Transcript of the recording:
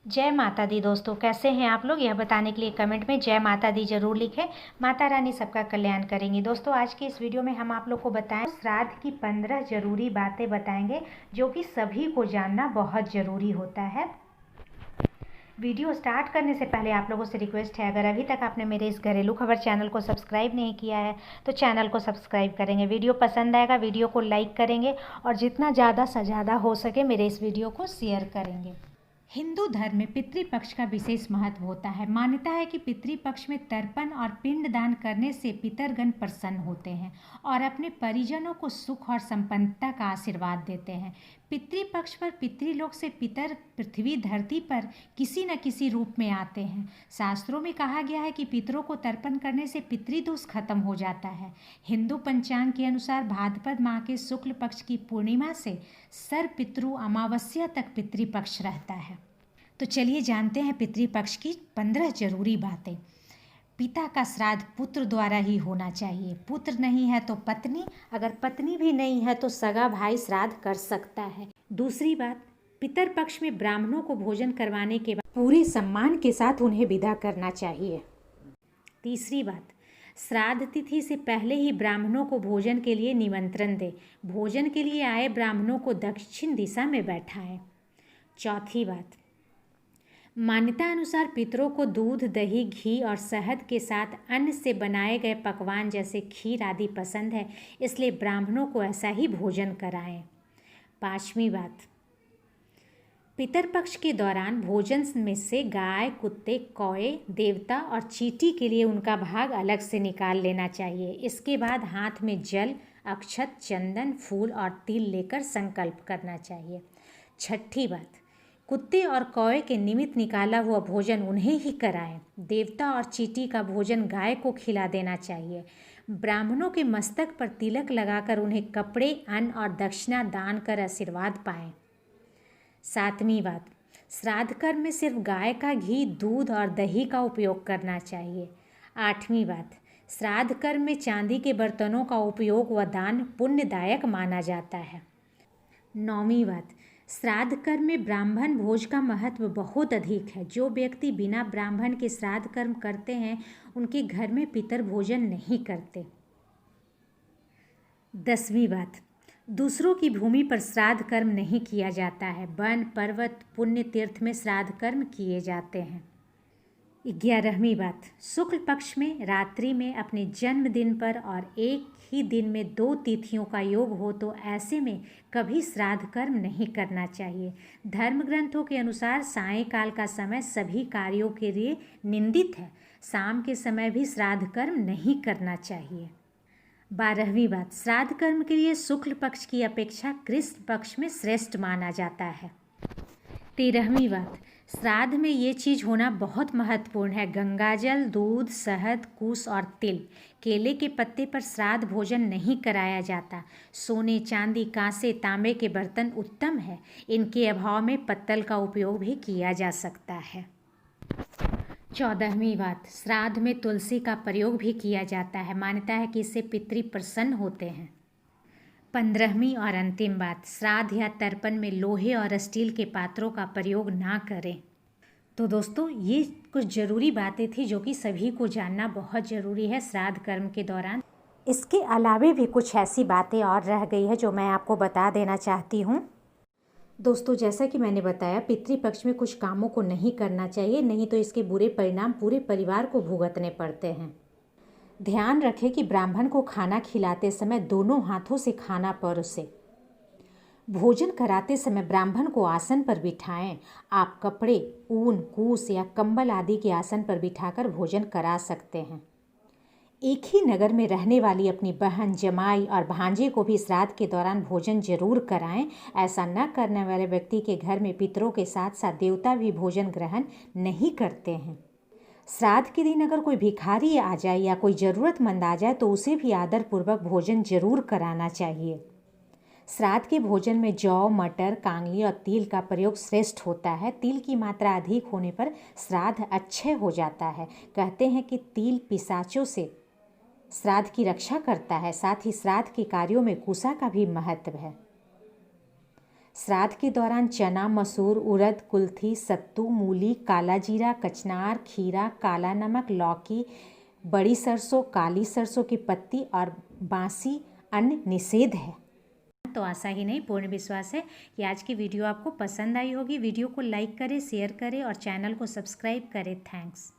जय माता दी दोस्तों, कैसे हैं आप लोग? यह बताने के लिए कमेंट में जय माता दी जरूर लिखें। माता रानी सबका कल्याण करेंगी। दोस्तों, आज की इस वीडियो में हम आप लोग को बताएं श्राद्ध की 15 जरूरी बातें बताएंगे जो कि सभी को जानना बहुत ज़रूरी होता है। वीडियो स्टार्ट करने से पहले आप लोगों से रिक्वेस्ट है, अगर अभी तक आपने मेरे इस घरेलू खबर चैनल को सब्सक्राइब नहीं किया है तो चैनल को सब्सक्राइब करेंगे। वीडियो पसंद आएगा वीडियो को लाइक करेंगे और जितना ज़्यादा से ज़्यादा हो सके मेरे इस वीडियो को शेयर करेंगे। हिंदू धर्म में पितृपक्ष का विशेष महत्व होता है। मान्यता है कि पितृपक्ष में तर्पण और पिंडदान करने से पितरगण प्रसन्न होते हैं और अपने परिजनों को सुख और संपन्नता का आशीर्वाद देते हैं। पितृपक्ष पर पितृलोक से पितर पृथ्वी धरती पर किसी न किसी रूप में आते हैं। शास्त्रों में कहा गया है कि पितरों को तर्पण करने से पितृदोष खत्म हो जाता है। हिंदू पंचांग के अनुसार भाद्रपद माह के शुक्ल पक्ष की पूर्णिमा से सर्वपितृ अमावस्या तक पितृपक्ष रहता है। तो चलिए जानते हैं पितृपक्ष की 15 जरूरी बातें। पिता का श्राद्ध पुत्र द्वारा ही होना चाहिए। पुत्र नहीं है तो पत्नी, अगर पत्नी भी नहीं है तो सगा भाई श्राद्ध कर सकता है। दूसरी बात, पितर पक्ष में ब्राह्मणों को भोजन करवाने के बाद पूरे सम्मान के साथ उन्हें विदा करना चाहिए। तीसरी बात, श्राद्ध तिथि से पहले ही ब्राह्मणों को भोजन के लिए निमंत्रण दें। भोजन के लिए आए ब्राह्मणों को दक्षिण दिशा में बैठाएं। चौथी बात, मान्यता अनुसार पितरों को दूध, दही, घी और शहद के साथ अन्न से बनाए गए पकवान जैसे खीर आदि पसंद है, इसलिए ब्राह्मणों को ऐसा ही भोजन कराएं। पांचवी बात, पितर पक्ष के दौरान भोजन में से गाय, कुत्ते, कौए, देवता और चींटी के लिए उनका भाग अलग से निकाल लेना चाहिए। इसके बाद हाथ में जल, अक्षत, चंदन, फूल और तिल लेकर संकल्प करना चाहिए। छठी बात, कुत्ते और कौए के निमित्त निकाला हुआ भोजन उन्हें ही कराएं। देवता और चींटी का भोजन गाय को खिला देना चाहिए। ब्राह्मणों के मस्तक पर तिलक लगाकर उन्हें कपड़े, अन्न और दक्षिणा दान कर आशीर्वाद पाएं। सातवीं बात, श्राद्ध कर्म में सिर्फ गाय का घी, दूध और दही का उपयोग करना चाहिए। आठवीं बात, श्राद्ध कर्म में चांदी के बर्तनों का उपयोग व दान पुण्यदायक माना जाता है। नौवीं बात, श्राद्ध कर्म में ब्राह्मण भोज का महत्व बहुत अधिक है। जो व्यक्ति बिना ब्राह्मण के श्राद्ध कर्म करते हैं उनके घर में पितर भोजन नहीं करते। 10वीं बात, दूसरों की भूमि पर श्राद्ध कर्म नहीं किया जाता है। वन, पर्वत, पुण्य तीर्थ में श्राद्ध कर्म किए जाते हैं। 11वीं बात, शुक्ल पक्ष में रात्रि में अपने जन्मदिन पर और एक ही दिन में 2 तिथियों का योग हो तो ऐसे में कभी श्राद्ध कर्म नहीं करना चाहिए। धर्म ग्रंथों के अनुसार सायंकाल का समय सभी कार्यों के लिए निंदित है। शाम के समय भी श्राद्ध कर्म नहीं करना चाहिए। 12वीं बात, श्राद्ध कर्म के लिए शुक्ल पक्ष की अपेक्षा कृष्ण पक्ष में श्रेष्ठ माना जाता है। 13वीं बात, श्राद्ध में ये चीज़ होना बहुत महत्वपूर्ण है। गंगाजल, दूध, शहद, कुश और तिल। केले के पत्ते पर श्राद्ध भोजन नहीं कराया जाता। सोने, चांदी, कांसे, तांबे के बर्तन उत्तम है। इनके अभाव में पत्तल का उपयोग भी किया जा सकता है। 14वीं बात, श्राद्ध में तुलसी का प्रयोग भी किया जाता है। मान्यता है कि इससे पितृ प्रसन्न होते हैं। 15वीं और अंतिम बात, श्राद्ध या तर्पण में लोहे और स्टील के पात्रों का प्रयोग ना करें। तो दोस्तों, ये कुछ ज़रूरी बातें थी जो कि सभी को जानना बहुत ज़रूरी है श्राद्ध कर्म के दौरान। इसके अलावे भी कुछ ऐसी बातें और रह गई है जो मैं आपको बता देना चाहती हूँ। दोस्तों, जैसा कि मैंने बताया, पितृपक्ष में कुछ कामों को नहीं करना चाहिए, नहीं तो इसके बुरे परिणाम पूरे परिवार को भुगतने पड़ते हैं। ध्यान रखें कि ब्राह्मण को खाना खिलाते समय दोनों हाथों से खाना परोसें। भोजन कराते समय ब्राह्मण को आसन पर बिठाएं। आप कपड़े, ऊन, कूस या कंबल आदि के आसन पर बिठाकर भोजन करा सकते हैं। एक ही नगर में रहने वाली अपनी बहन, जमाई और भांजे को भी श्राद्ध के दौरान भोजन जरूर कराएं। ऐसा न करने वाले व्यक्ति के घर में पितरों के साथ साथ देवता भी भोजन ग्रहण नहीं करते हैं। श्राद्ध के दिन अगर कोई भिखारी आ जाए या कोई ज़रूरतमंद आ जाए तो उसे भी आदरपूर्वक भोजन जरूर कराना चाहिए। श्राद्ध के भोजन में जौ, मटर, कांगली और तिल का प्रयोग श्रेष्ठ होता है। तिल की मात्रा अधिक होने पर श्राद्ध अच्छे हो जाता है। कहते हैं कि तिल पिशाचों से श्राद्ध की रक्षा करता है। साथ ही श्राद्ध के कार्यों में कुशा का भी महत्व है। श्राद्ध के दौरान चना, मसूर, उड़द, कुल्थी, सत्तू, मूली, काला जीरा, कचनार, खीरा, काला नमक, लौकी, बड़ी सरसों, काली सरसों की पत्ती और बासी अन्न निषेध है। तो आशा ही नहीं पूर्ण विश्वास है कि आज की वीडियो आपको पसंद आई होगी। वीडियो को लाइक करें, शेयर करें और चैनल को सब्सक्राइब करें। थैंक्स।